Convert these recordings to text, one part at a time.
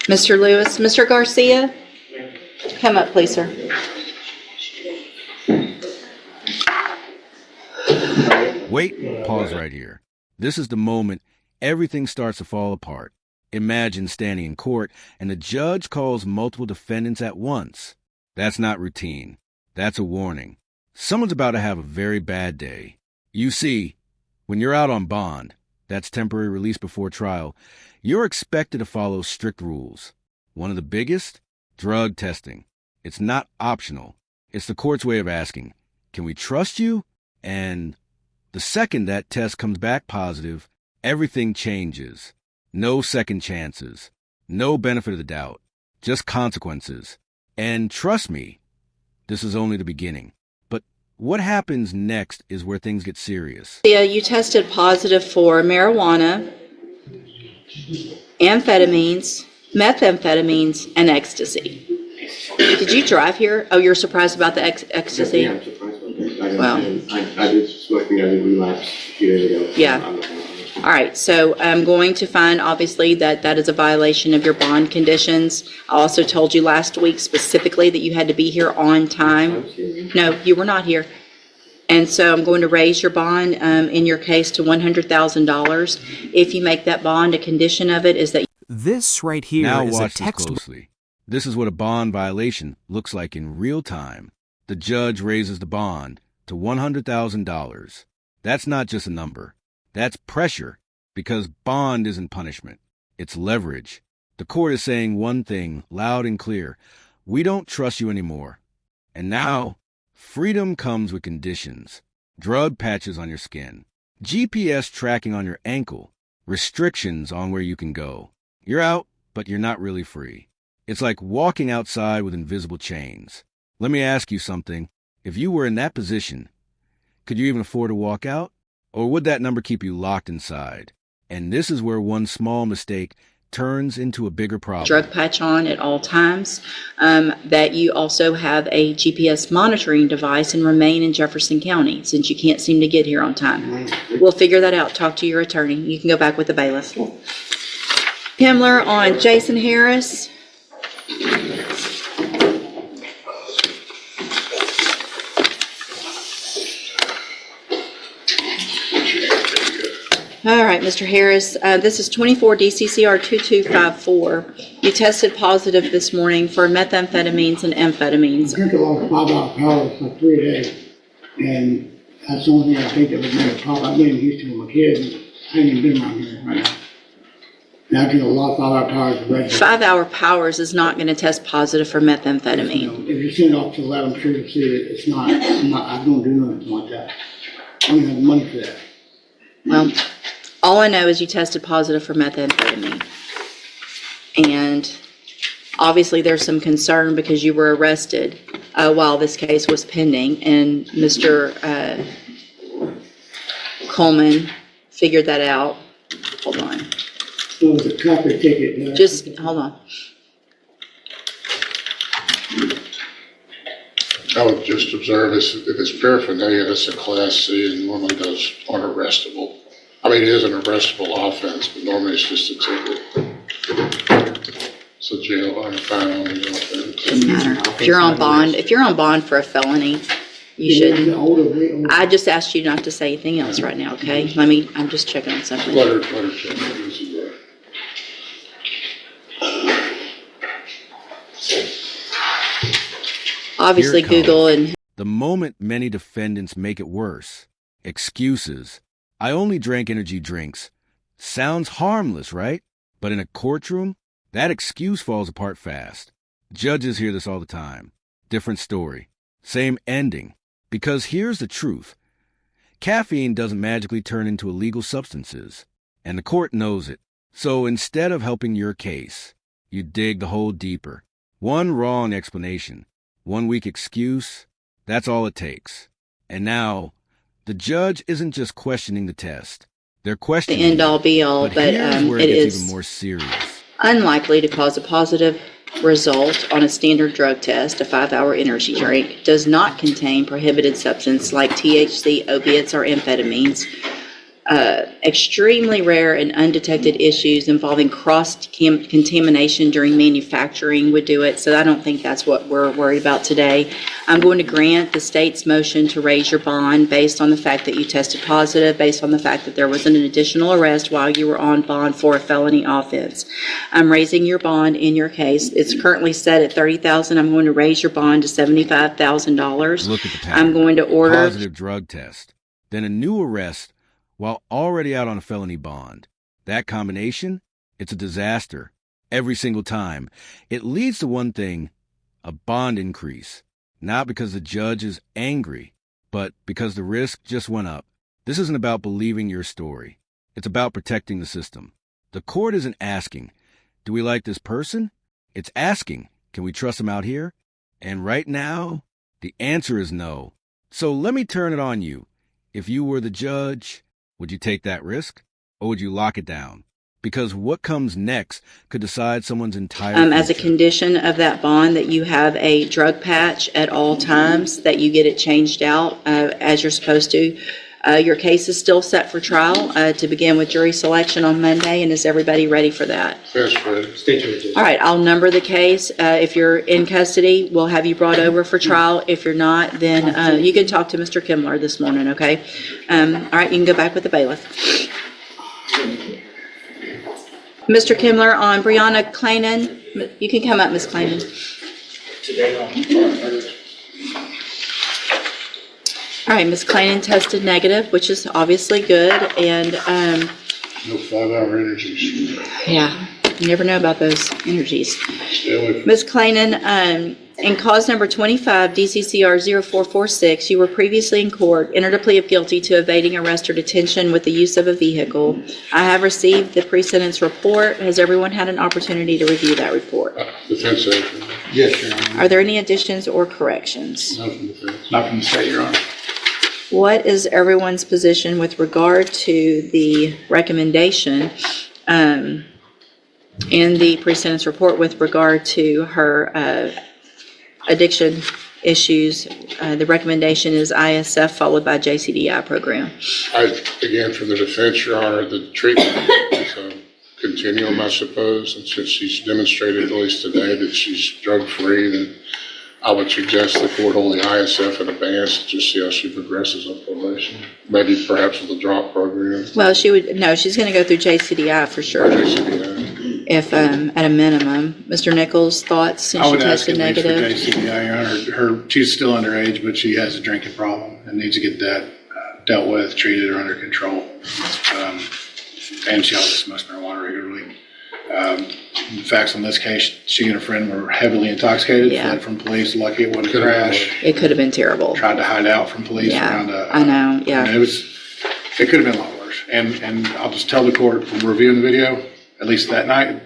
Mr. Lewis. Mr. Garcia, come up, please, sir. Wait, pause right here. This is the moment everything starts to fall apart. Imagine standing in court and the judge calls multiple defendants at once. That's not routine. That's a warning. Someone's about to have a very bad day. You see, when you're out on bond, that's temporary release before trial, you're expected to follow strict rules. One of the biggest? Drug testing. It's not optional. It's the court's way of asking, can we trust you? And the second that test comes back positive, everything changes. No second chances. No benefit of the doubt. Just consequences. And trust me, this is only the beginning. But what happens next is where things get serious. Yeah, you tested positive for marijuana, amphetamines, methamphetamines, and ecstasy. Did you drive here? Oh, you're surprised about the ecstasy? Yeah, I'm surprised about that. I did smoking. I did relapse a few days ago. Yeah. All right, so I'm going to find, obviously, that is a violation of your bond conditions. I also told you last week specifically that you had to be here on time. No, you were not here. And so I'm going to raise your bond in your case to $100,000. If you make that bond, a condition of it is that... This right here now is a watch this textbook. closely. This is what a bond violation looks like in real time. The judge raises the bond to $100,000. That's not just a number. That's pressure, because bond isn't punishment. It's leverage. The court is saying one thing loud and clear. We don't trust you anymore. And now, freedom comes with conditions. Drug patches on your skin. GPS tracking on your ankle. Restrictions on where you can go. You're out, but you're not really free. It's like walking outside with invisible chains. Let me ask you something. If you were in that position, could you even afford to walk out? Or would that number keep you locked inside? And this is where one small mistake turns into a bigger problem. Drug patch on at all times, that you also have a GPS monitoring device and remain in Jefferson County since you can't seem to get here on time. We'll figure that out. Talk to your attorney. You can go back with the bailiff. Himmler on Jason Harris. All right, Mr. Harris, this is 24 DCCR 2254. You tested positive this morning for methamphetamines and amphetamines. I drink a lot of 5-hour powers for 3 days, and that's the only thing I think that would make a problem. I've been in Houston with my kids, and I ain't even been around here right now. And I drink a lot of 5-hour powers regularly. 5-hour powers is not going to test positive for methamphetamine. If you send it off to the lab, I'm sure you'll see that it's not, I don't do nothing like that. I don't even have the money for that. Well, all I know is you tested positive for methamphetamine. And obviously there's some concern because you were arrested while this case was pending. And Mr. Coleman figured that out. Hold on. So it's a traffic ticket. Just hold on. I would just observe if it's paraphernalia, that's a Class C and normally those aren't arrestable. I mean, it is an arrestable offense, but normally it's just a ticket. So jail or fine on the offense. Doesn't matter. If you're on bond for a felony, you shouldn't. I just asked you not to say anything else right now, okay? I'm just checking on something. Let her check. This is right. Obviously, Google and... The moment many defendants make it worse. Excuses. I only drank energy drinks. Sounds harmless, right? But in a courtroom, that excuse falls apart fast. Judges hear this all the time. Different story. Same ending. Because here's the truth. Caffeine doesn't magically turn into illegal substances. And the court knows it. So instead of helping your case, you dig the hole deeper. One wrong explanation. One weak excuse. That's all it takes. And now... the judge isn't just questioning the test. They're questioning the end-all be-all, but it is even more serious. Unlikely to cause a positive result on a standard drug test. A 5-hour energy drink does not contain prohibited substance like THC, opiates, or amphetamines. extremely rare and undetected issues involving cross-contamination during manufacturing would do it. So I don't think that's what we're worried about today. I'm going to grant the state's motion to raise your bond based on the fact that you tested positive, based on the fact that there was an additional arrest while you were on bond for a felony offense. I'm raising your bond in your case. It's currently set at $30,000. I'm going to raise your bond to $75,000. Look at the pattern. I'm going to order Positive drug test, then a new arrest while already out on a felony bond. That combination, it's a disaster. Every single time. It leads to one thing, a bond increase. Not because the judge is angry, but because the risk just went up. This isn't about believing your story. It's about protecting the system. The court isn't asking, do we like this person? It's asking, can we trust him out here? And right now, the answer is no. So let me turn it on you. If you were the judge, would you take that risk, or would you lock it down? Because what comes next could decide someone's entire as a future. condition of that bond that you have a drug patch at all times, that you get it changed out as you're supposed to. Your case is still set for trial to begin with jury selection on Monday, and is everybody ready for that? Yes, Fred. State your name. All right, I'll number the case. If you're in custody, we'll have you brought over for trial. If you're not, then you can talk to Mr. Kimler this morning, okay? All right, you can go back with the bailiff. Mr. Kimler, on Brianna Clayton, you can come up, Ms. Clayton. All right, Ms. Clayton tested negative, which is obviously good, and No 5-hour energies. yeah, you never know about those energies. Stay away from Ms. Clayton, in cause number 25, DCCR 0446, you were previously in court, entered a plea of guilty to evading arrest or detention with the use of a vehicle. I have received the pre-sentence report. Has everyone had an opportunity to review that report? defense agent. Yes, Your Honor. Are there any additions or corrections? Nothing defense. Not from the state, Your Honor. What is everyone's position with regard to the recommendation in the pre-sentence report with regard to her addiction issues? The recommendation is ISF followed by JCDI program. Again, from the defense, Your Honor, the treatment is a continuum, I suppose, and since she's demonstrated, at least today, that she's drug-free, then I would suggest the court hold the ISF in advance to just see how she progresses on probation. Maybe perhaps with a drop program. Well, she's going to go through JCDI for sure, Or JCDI. if at a minimum. Mr. Nichols, thoughts since I she would ask at tested least for negative? JCDI, Your Honor. She's still underage, but she has a drinking problem and needs to get that dealt with, treated, or under control. And she also smokes marijuana regularly. The facts on this case, she and a friend were heavily intoxicated, Yeah. fled from police, lucky it wasn't a Could've been crash, It could have been terrible. tried to hide out from police around Yeah, a. I know, yeah. and it could have been a lot worse. And I'll just tell the court from reviewing the video, at least that night,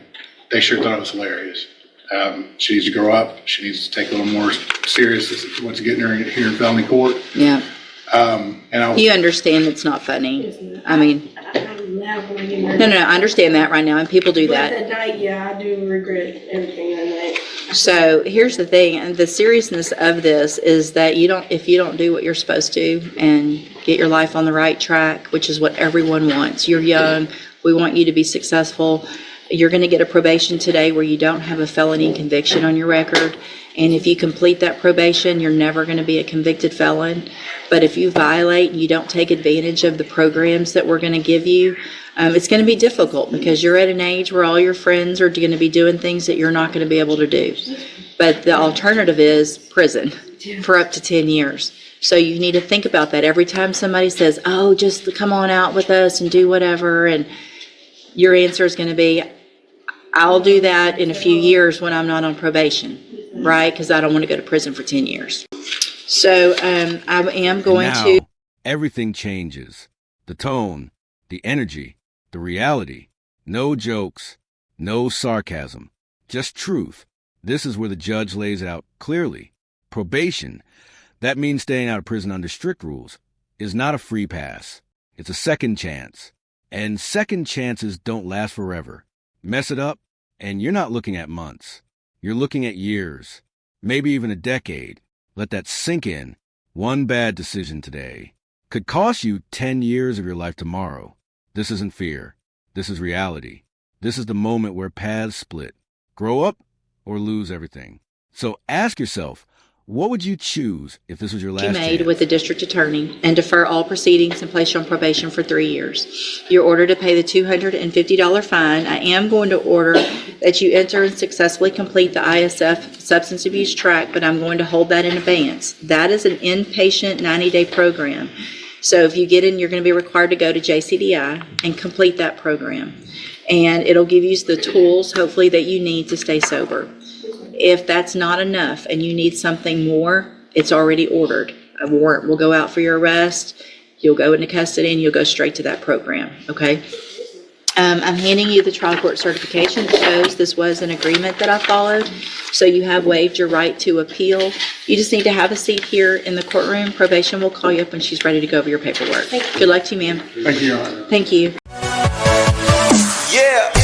they sure thought it was hilarious. She needs to grow up. She needs to take a little more serious what's getting her here in felony court. Yeah. And I'll. You understand it's not funny. I mean, I'm not going to get married. no, I understand that right now, and people do But that. that night, yeah, I do regret everything that night. So here's the thing, and the seriousness of this is that if you don't do what you're supposed to and get your life on the right track, which is what everyone wants. You're young. We want you to be successful. You're going to get a probation today where you don't have a felony conviction on your record. And if you complete that probation, you're never going to be a convicted felon. But if you violate and you don't take advantage of the programs that we're going to give you, it's going to be difficult because you're at an age where all your friends are going to be doing things that you're not going to be able to do. But the alternative is prison for up to 10 years. So you need to think about that every time somebody says, oh, just come on out with us and do whatever. And your answer is going to be, I'll do that in a few years when I'm not on probation, right? Because I don't want to go to prison for 10 years. So I am going now, to... everything changes. The tone, the energy, the reality. No jokes, no sarcasm, just truth. This is where the judge lays it out clearly. Probation, that means staying out of prison under strict rules, is not a free pass. It's a second chance. And second chances don't last forever. Mess it up, and you're not looking at months. You're looking at years, maybe even a decade. Let that sink in. One bad decision today could cost you 10 years of your life tomorrow. This isn't fear. This is reality. This is the moment where paths split. Grow up or lose everything. So ask yourself, what would you choose if this was your last You made chance? with the district attorney and defer all proceedings and place you on probation for 3 years. You're ordered to pay the $250 fine. I am going to order that you enter and successfully complete the ISF substance abuse track, but I'm going to hold that in abeyance. That is an inpatient 90-day program. So if you get in, you're going to be required to go to JCDI and complete that program. And it'll give you the tools, hopefully, that you need to stay sober. If that's not enough and you need something more, it's already ordered. A warrant will go out for your arrest. You'll go into custody and you'll go straight to that program, okay? I'm handing you the trial court certification that shows this was an agreement that I followed. So you have waived your right to appeal. You just need to have a seat here in the courtroom. Probation will call you up when she's ready to go over your paperwork. Good luck to you, ma'am. Thank you, Your Honor. Thank you. Yeah.